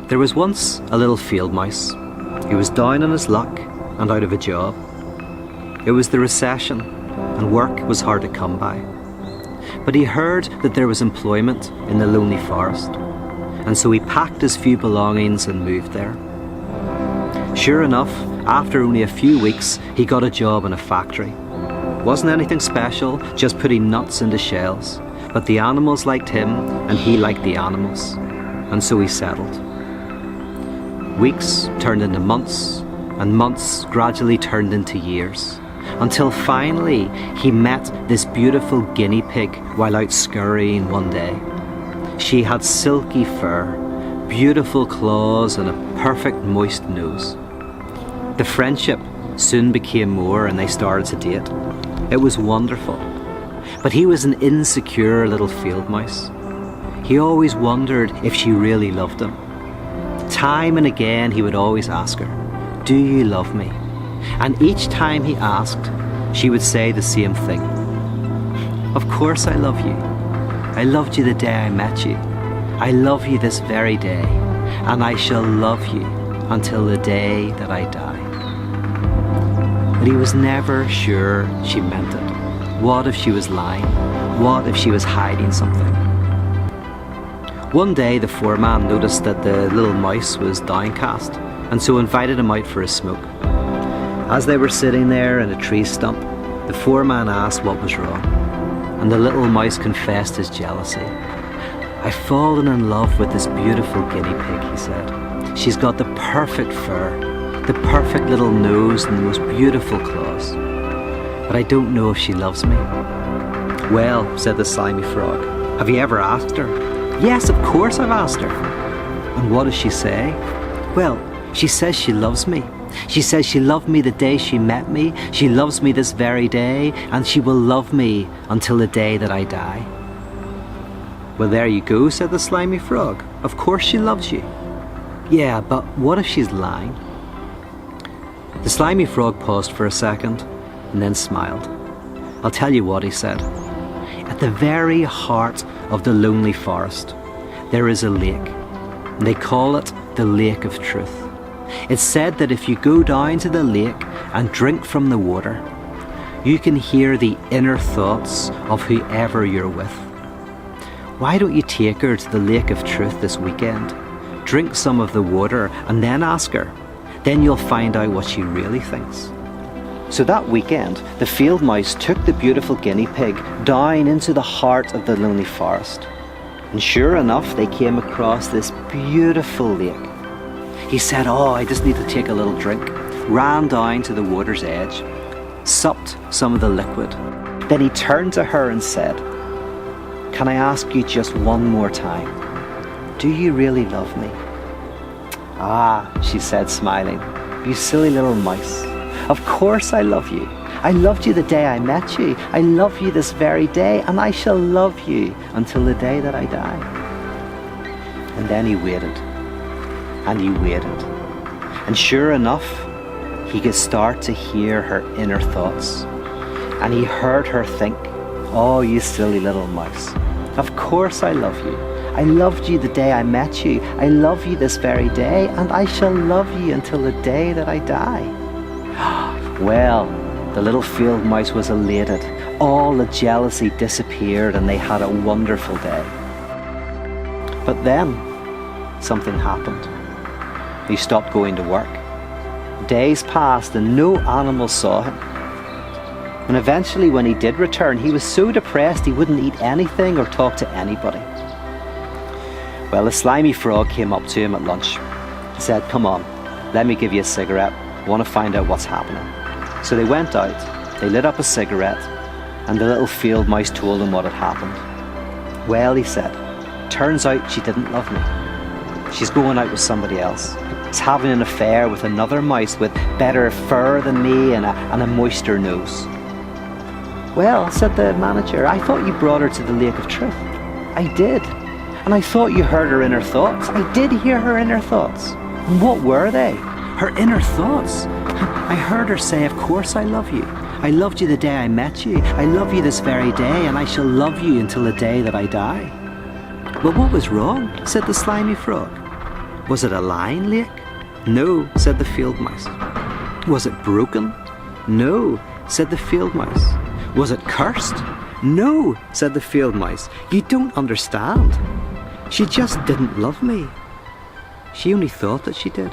There was once a little field mouse. He was down on his luck and out of a job. It was the recession, and work was hard to come by. But he heard that there was employment in the lonely forest, and so he packed his few belongings and moved there. Sure enough, after only a few weeks, he got a job in a factory. Wasn't anything special, just putting nuts into shells. But the animals liked him, and he liked the animals. And so he settled. Weeks turned into months, and months gradually turned into years. Until finally, he met this beautiful guinea pig while out scurrying one day. She had silky fur, beautiful claws, and a perfect moist nose. The friendship soon became more, and they started to date. It was wonderful. But he was an insecure little field mouse. He always wondered if she really loved him. Time and again he would always ask her, "Do you love me?" And each time he asked, she would say the same thing. "Of course I love you. I loved you the day I met you. I love you this very day, and I shall love you until the day that I die." But he was never sure she meant it. What if she was lying? What if she was hiding something? One day the foreman noticed that the little mouse was downcast, and so invited him out for a smoke. As they were sitting there in a tree stump, the foreman asked what was wrong, and the little mouse confessed his jealousy. "I've fallen in love with this beautiful guinea pig," he said. "She's got the perfect fur, the perfect little nose, and the most beautiful claws. But I don't know if she loves me." "Well," said the slimy frog, "have you ever asked her?" "Yes, of course I've asked her." "And what does she say?" "Well, she says she loves me. She says she loved me the day she met me, she loves me this very day, and she will love me until the day that I die." "Well, there you go," said the slimy frog. "Of course she loves you." "Yeah, but what if she's lying?" The slimy frog paused for a second, and then smiled. "I'll tell you what," he said. "At the very heart of the lonely forest, there is a lake. They call it the Lake of Truth. It's said that if you go down to the lake and drink from the water, you can hear the inner thoughts of whoever you're with. Why don't you take her to the Lake of Truth this weekend? Drink some of the water and then ask her. Then you'll find out what she really thinks." So that weekend, the field mouse took the beautiful guinea pig down into the heart of the lonely forest. And sure enough, they came across this beautiful lake. He said, "Oh, I just need to take a little drink," ran down to the water's edge, supped some of the liquid. Then he turned to her and said, "Can I ask you just one more time? Do you really love me?" "Ah," she said, smiling, "you silly little mouse. Of course I love you. I loved you the day I met you. I love you this very day, and I shall love you until the day that I die." And then he waited, and he waited. And sure enough, he could start to hear her inner thoughts. And he heard her think, "Oh, you silly little mouse. Of course I love you. I loved you the day I met you. I love you this very day, and I shall love you until the day that I die." Well, the little field mouse was elated. All the jealousy disappeared, and they had a wonderful day. But then, something happened. He stopped going to work. Days passed, and no animal saw him. And eventually, when he did return, he was so depressed he wouldn't eat anything or talk to anybody. Well, the slimy frog came up to him at lunch. He said, "Come on, let me give you a cigarette. I want to find out what's happening." So they went out, they lit up a cigarette, and the little field mouse told him what had happened. "Well," he said, "turns out she didn't love me. She's going out with somebody else. She's having an affair with another mouse with better fur than me and a moister nose." "Well," said the manager, "I thought you brought her to the Lake of Truth." "I did. And I thought you heard her inner thoughts." "I did hear her inner thoughts." "And what were they?" "Her inner thoughts. I heard her say, 'Of course I love you. I loved you the day I met you. I love you this very day, and I shall love you until the day that I die.'" "Well, what was wrong?" said the slimy frog. Was it a lying lake? No, said the field mouse. Was it broken? No, said the field mouse. Was it cursed? No, said the field mouse. You don't understand. She just didn't love me. She only thought that she did.